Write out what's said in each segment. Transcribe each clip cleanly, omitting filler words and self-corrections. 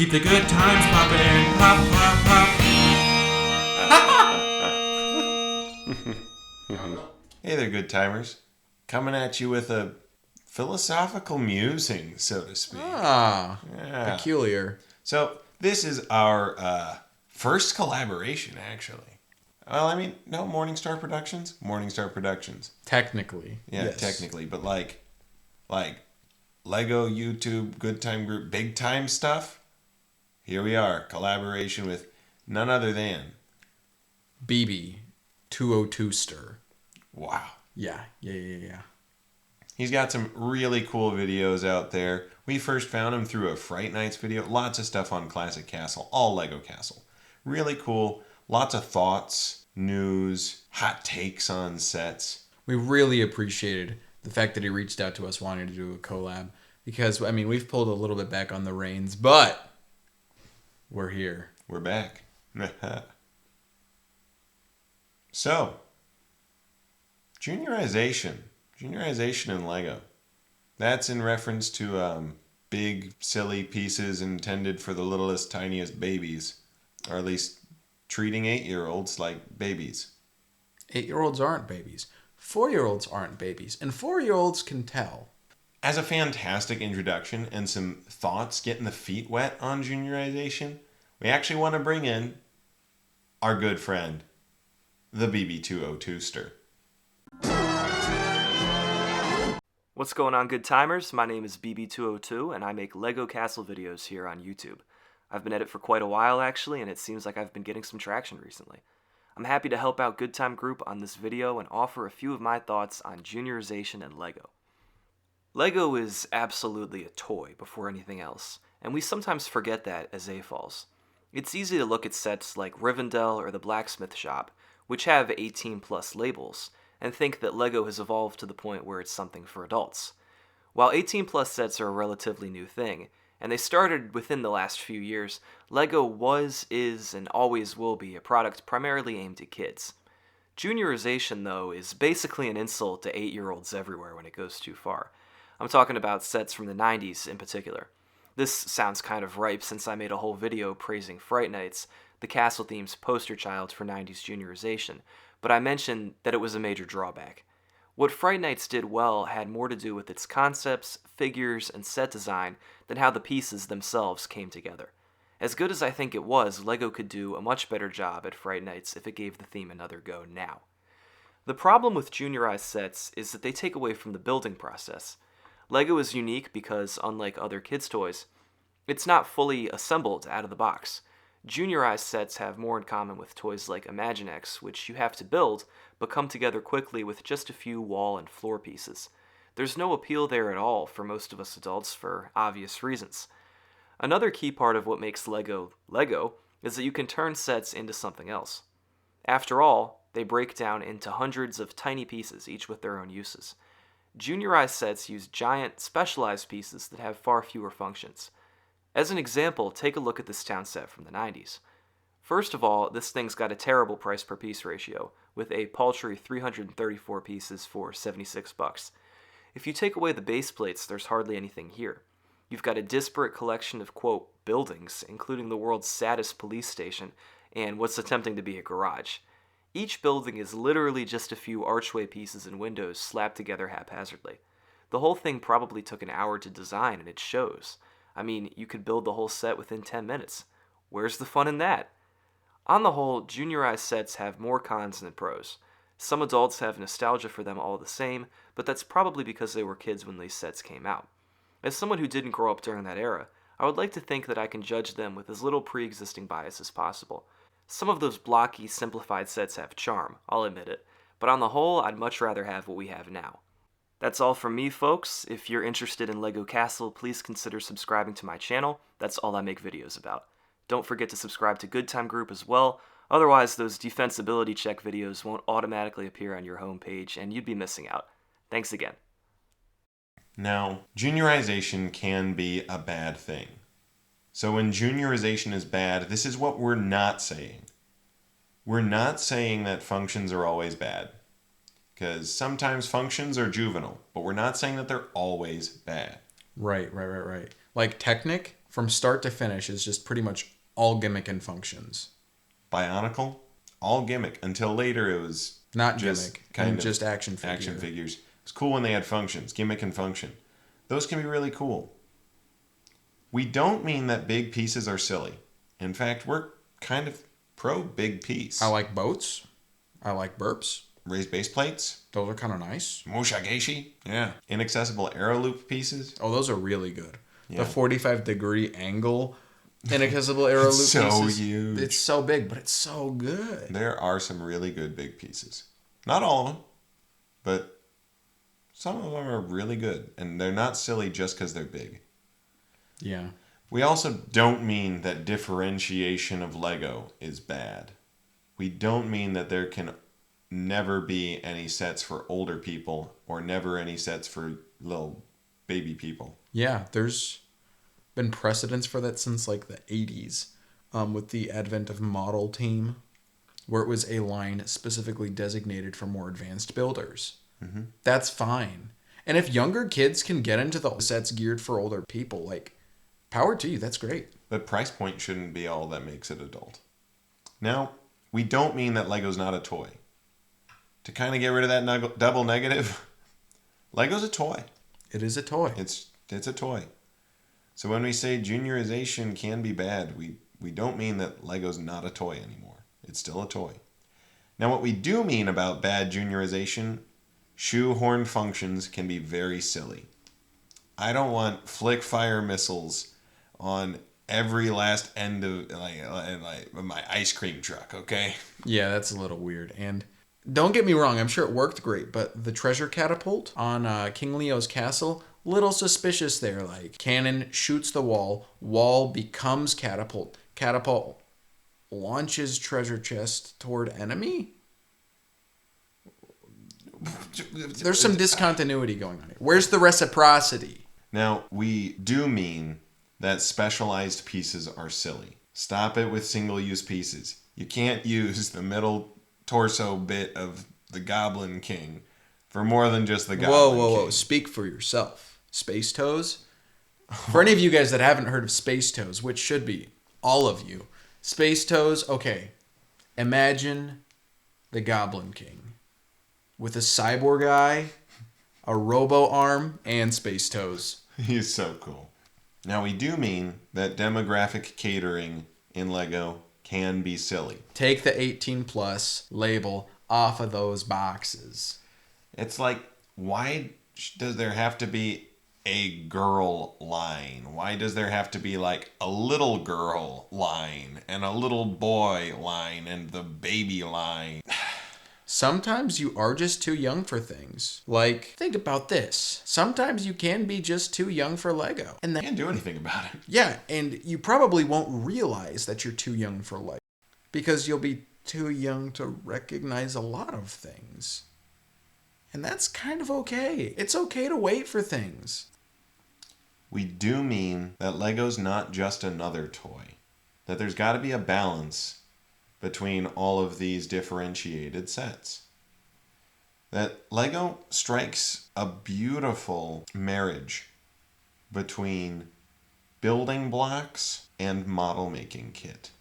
Keep the good times poppin'. Pop, pop, pop. Hey there, good timers. Coming at you with a philosophical musing, so to speak. Peculiar. So this is our first collaboration, actually. Well, I mean, no, Morningstar Productions? Morningstar Productions. Technically. Yeah, yes. technically. But like Lego, YouTube, Good Time Group, big time stuff. Here we are, collaboration with none other than BB 202ster. Wow. Yeah. He's got some really cool videos out there. We first found him through a Fright Nights video. Lots of stuff on Classic Castle, all Lego Castle. Really cool. Lots of thoughts, news, hot takes on sets. We really appreciated the fact that he reached out to us wanting to do a collab because, I mean, we've pulled a little bit back on the reins, but we're here. We're back. So, juniorization in Lego. That's in reference to big, silly pieces intended for the littlest, tiniest babies. Or at least treating 8-year-olds like babies. 8-year-olds aren't babies. 4-year-olds aren't babies. And 4-year-olds can tell. As a fantastic introduction and some thoughts getting the feet wet on juniorization, we actually want to bring in our good friend, the BB202ster. What's going on, good timers? My name is BB202 and I make Lego Castle videos here on YouTube. I've been at it for quite a while actually, and it seems like I've been getting some traction recently. I'm happy to help out Good Time Group on this video and offer a few of my thoughts on juniorization and Lego. Lego is absolutely a toy before anything else, and we sometimes forget that as AFOLs. It's easy to look at sets like Rivendell or the Blacksmith Shop, which have 18+ labels, and think that Lego has evolved to the point where it's something for adults. While 18+ sets are a relatively new thing, and they started within the last few years, Lego was, is, and always will be a product primarily aimed at kids. Juniorization, though, is basically an insult to 8-year-olds everywhere when it goes too far. I'm talking about sets from the 90s in particular. This sounds kind of ripe since I made a whole video praising Fright Nights, the Castle theme's poster child for 90s juniorization, but I mentioned that it was a major drawback. What Fright Nights did well had more to do with its concepts, figures, and set design than how the pieces themselves came together. As good as I think it was, Lego could do a much better job at Fright Nights if it gave the theme another go now. The problem with juniorized sets is that they take away from the building process. Lego is unique because, unlike other kids' toys, it's not fully assembled out of the box. Juniorized sets have more in common with toys like Imaginext, which you have to build, but come together quickly with just a few wall and floor pieces. There's no appeal there at all for most of us adults for obvious reasons. Another key part of what makes Lego Lego is that you can turn sets into something else. After all, they break down into hundreds of tiny pieces, each with their own uses. Juniorized sets use giant, specialized pieces that have far fewer functions. As an example, take a look at this town set from the 90s. First of all, this thing's got a terrible price per piece ratio, with a paltry 334 pieces for $76. If you take away the base plates, there's hardly anything here. You've got a disparate collection of, quote, buildings, including the world's saddest police station and what's attempting to be a garage. Each building is literally just a few archway pieces and windows slapped together haphazardly. The whole thing probably took an hour to design, and it shows. I mean, you could build the whole set within 10 minutes. Where's the fun in that? On the whole, juniorized sets have more cons than pros. Some adults have nostalgia for them all the same, but that's probably because they were kids when these sets came out. As someone who didn't grow up during that era, I would like to think that I can judge them with as little pre-existing bias as possible. Some of those blocky, simplified sets have charm, I'll admit it, but on the whole, I'd much rather have what we have now. That's all from me, folks. If you're interested in Lego Castle, please consider subscribing to my channel. That's all I make videos about. Don't forget to subscribe to Good Time Group as well, otherwise those defensibility check videos won't automatically appear on your homepage and you'd be missing out. Thanks again. Now, juniorization can be a bad thing. So when juniorization is bad, this is what we're not saying. We're not saying that functions are always bad. Because sometimes functions are juvenile, but we're not saying that they're always bad. Right. Like Technic, from start to finish is just pretty much all gimmick and functions. Bionicle, all gimmick. Until later it was Not just gimmick, kind and of just action figure. action figures. It was cool when they had functions, gimmick and function. Those can be really cool. We don't mean that big pieces are silly. In fact, we're kind of pro big piece. I like boats. I like burps. Raised base plates. Those are kind of nice. Moshageshi. Yeah. Inaccessible arrow loop pieces. Oh, those are really good. Yeah. The 45-degree angle inaccessible arrow loop So pieces. huge. It's so big, but it's so good. There are some really good big pieces. Not all of them, but some of them are really good. And they're not silly just because they're big. Yeah. We also don't mean that differentiation of Lego is bad. We don't mean that there can never be any sets for older people or never any sets for little baby people. Yeah, there's been precedents for that since like the 80s with the advent of Model Team, where it was a line specifically designated for more advanced builders. Mm-hmm. That's fine. And if younger kids can get into the sets geared for older people, like, power to you, that's great. But price point shouldn't be all that makes it adult. Now, we don't mean that Lego's not a toy. To kind of get rid of that double negative, Lego's a toy. It is a toy. It's a toy. So when we say juniorization can be bad, we don't mean that Lego's not a toy anymore. It's still a toy. Now what we do mean about bad juniorization, shoehorn functions can be very silly. I don't want flick fire missiles on every last end of like my ice cream truck, okay? Yeah, that's a little weird. And don't get me wrong, I'm sure it worked great, but the treasure catapult on King Leo's castle, little suspicious there. Like, cannon shoots the wall becomes catapult launches treasure chest toward enemy? There's some discontinuity going on here. Where's the reciprocity? Now, we do mean that specialized pieces are silly. Stop it with single-use pieces. You can't use the middle torso bit of the Goblin King for more than just the Goblin King. Whoa. Speak for yourself. Space Toes? For any of you guys that haven't heard of Space Toes, which should be all of you, Space Toes, okay. Imagine the Goblin King with a cyborg eye, a robo arm, and Space Toes. He's so cool. Now, we do mean that demographic catering in Lego can be silly. Take the 18 plus label off of those boxes. It's like, why does there have to be a girl line? Why does there have to be like a little girl line and a little boy line and the baby line? Sometimes you are just too young for things. Like, think about this. Sometimes you can be just too young for Lego. And Can't do anything about it. yeah, and you probably won't realize that you're too young for Lego because you'll be too young to recognize a lot of things. And that's kind of okay. It's okay to wait for things. We do mean that Lego's not just another toy. That there's got to be a balance between all of these differentiated sets. That Lego strikes a beautiful marriage between building blocks and model making kit.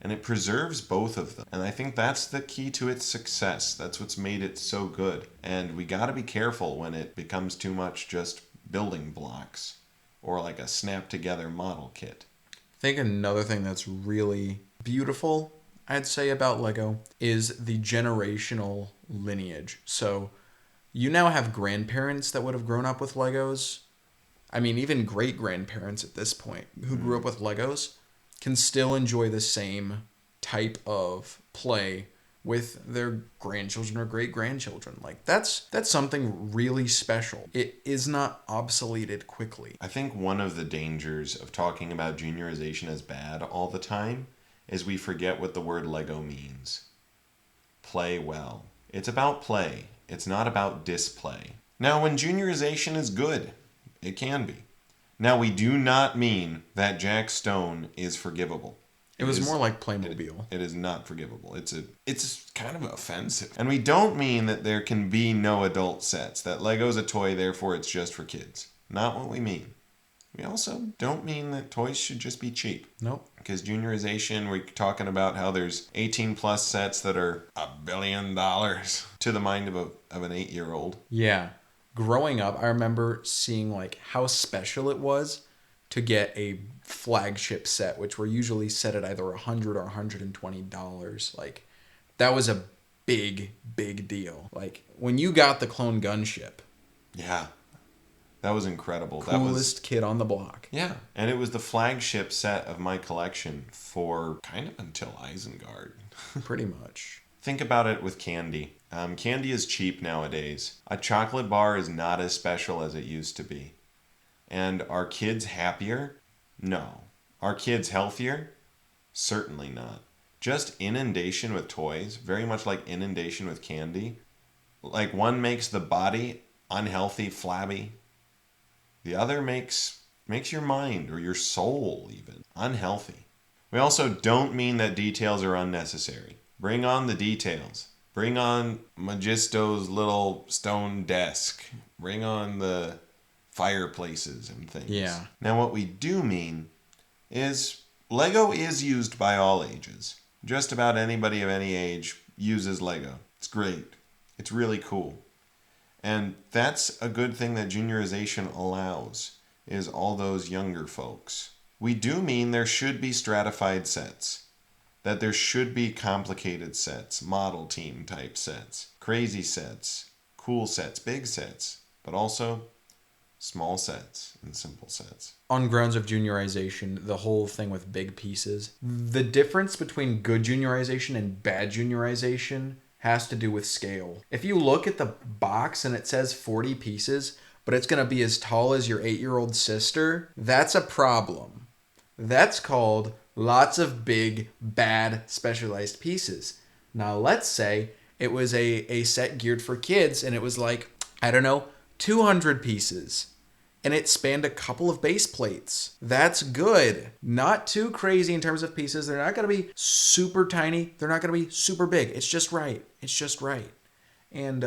And it preserves both of them. And I think that's the key to its success. That's what's made it so good. And we got to be careful when it becomes too much just building blocks or like a snap together model kit. I think another thing that's really beautiful, I'd say, about Lego is the generational lineage. So you now have grandparents that would have grown up with Legos. I mean, even great-grandparents at this point who grew up with Legos can still enjoy the same type of play with their grandchildren or great-grandchildren. Like, that's something really special. It is not obsoleted quickly. I think one of the dangers of talking about juniorization as bad all the time is we forget what the word Lego means. Play well. It's about play. It's not about display. Now, when juniorization is good, it can be. Now, we do not mean that Jack Stone is forgivable. It was more like Playmobil. It is not forgivable. It's kind of offensive. And we don't mean that there can be no adult sets, that Lego's a toy, therefore it's just for kids. Not what we mean. We also don't mean that toys should just be cheap. Nope. Because juniorization, we're talking about how there's 18 plus sets that are $1 billion to the mind of an 8-year-old. Yeah. Growing up, I remember seeing like how special it was to get a flagship set, which were usually set at either $100 or $120. Like, that was a big, big deal. Like, when you got the clone gunship, Yeah. That was incredible. coolest kid on the block. Yeah. And it was the flagship set of my collection for kind of until Isengard. Pretty much. Think about it with candy. Candy is cheap nowadays. A chocolate bar is not as special as it used to be. And are kids happier? No. Are kids healthier? Certainly not. Just inundation with toys, very much like inundation with candy. Like one makes the body unhealthy, flabby. The other makes your mind or your soul even unhealthy. We also don't mean that details are unnecessary. Bring on the details. Bring on Magisto's little stone desk. Bring on the fireplaces and things. Yeah. Now what we do mean is Lego is used by all ages. Just about anybody of any age uses Lego. It's great. It's really cool. And that's a good thing that juniorization allows, is all those younger folks. We do mean there should be stratified sets. That there should be complicated sets, model team type sets, crazy sets, cool sets, big sets, but also small sets and simple sets. On grounds of juniorization, the whole thing with big pieces, the difference between good juniorization and bad juniorization has to do with scale. If you look at the box and it says 40 pieces, but it's going to be as tall as your 8-year-old sister, that's a problem. That's called lots of big, bad, specialized pieces. Now, let's say it was a set geared for kids and it was like, 200 pieces. And it spanned a couple of base plates. That's good. Not too crazy in terms of pieces. They're not going to be super tiny. They're not going to be super big. It's just right. It's just right. And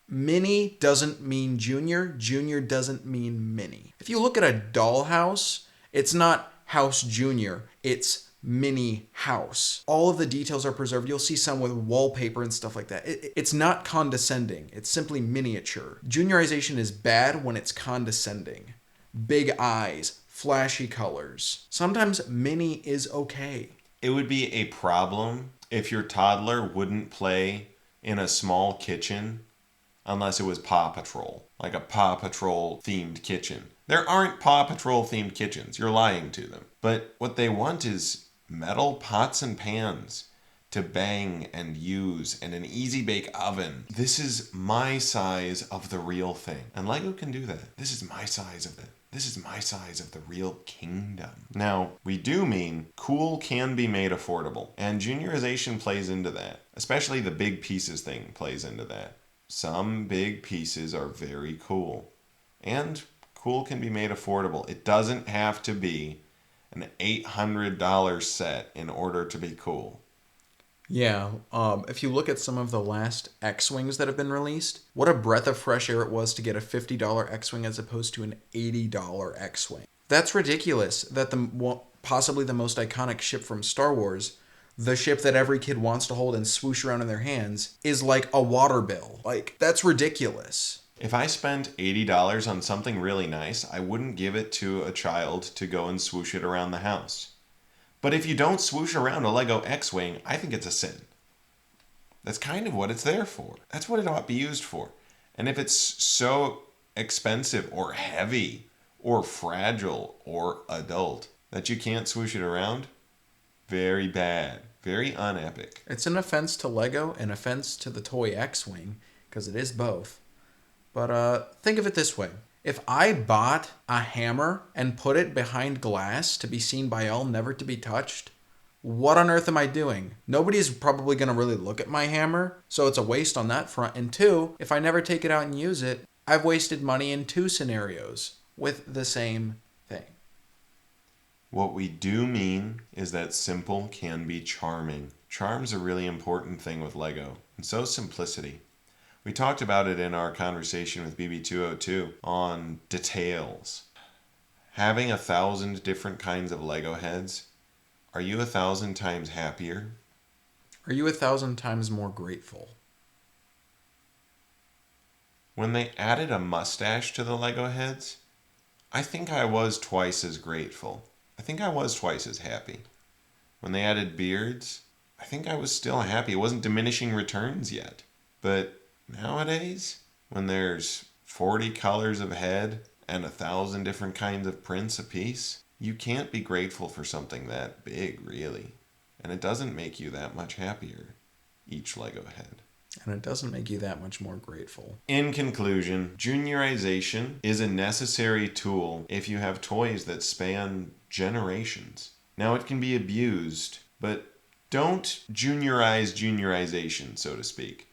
mini doesn't mean junior. Junior doesn't mean mini. If you look at a dollhouse, it's not house junior. It's mini house. All of the details are preserved. You'll see some with wallpaper and stuff like that. It's not condescending. It's simply miniature. Juniorization is bad when it's condescending. Big eyes, flashy colors. Sometimes mini is okay. It would be a problem if your toddler wouldn't play in a small kitchen unless it was Paw Patrol, like a Paw Patrol themed kitchen. There aren't Paw Patrol themed kitchens. You're lying to them. But what they want is metal pots and pans to bang and use, and an easy bake oven. This is my size of the real thing. And Lego can do that. This is my size of it. This is my size of the real kingdom. Now, we do mean cool can be made affordable. And juniorization plays into that. Especially the big pieces thing plays into that. Some big pieces are very cool. And cool can be made affordable. It doesn't have to be an $800 set in order to be cool. Yeah, if you look at some of the last X-Wings that have been released, what a breath of fresh air it was to get a $50 X-Wing as opposed to an $80 X-Wing. That's ridiculous that possibly the most iconic ship from Star Wars, the ship that every kid wants to hold and swoosh around in their hands, is like a water bill. Like, that's ridiculous. If I spent $80 on something really nice, I wouldn't give it to a child to go and swoosh it around the house. But if you don't swoosh around a Lego X-Wing, I think it's a sin. That's kind of what it's there for. That's what it ought to be used for. And if it's so expensive or heavy or fragile or adult that you can't swoosh it around, very bad, very unepic. It's an offense to Lego, an offense to the toy X-Wing, because it is both. But think of it this way. If I bought a hammer and put it behind glass to be seen by all, never to be touched, what on earth am I doing? Nobody's probably going to really look at my hammer, so it's a waste on that front. And two, if I never take it out and use it, I've wasted money in two scenarios with the same thing. What we do mean is that simple can be charming. Charm's a really important thing with Lego, and so is simplicity. We talked about it in our conversation with BB202 on details. Having 1,000 different kinds of Lego heads, are you 1,000 times happier? Are you 1,000 times more grateful? When they added a mustache to the Lego heads, I think I was twice as grateful. I think I was twice as happy. When they added beards, I think I was still happy. It wasn't diminishing returns yet. But nowadays, when there's 40 colors of head and 1,000 different kinds of prints apiece, you can't be grateful for something that big, really. And it doesn't make you that much happier, each Lego head. And it doesn't make you that much more grateful. In conclusion, juniorization is a necessary tool if you have toys that span generations. Now, it can be abused, but don't juniorize juniorization, so to speak.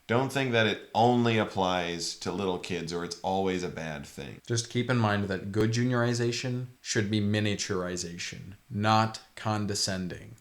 Don't think that it only applies to little kids or it's always a bad thing. Just keep in mind that good juniorization should be miniaturization, not condescending.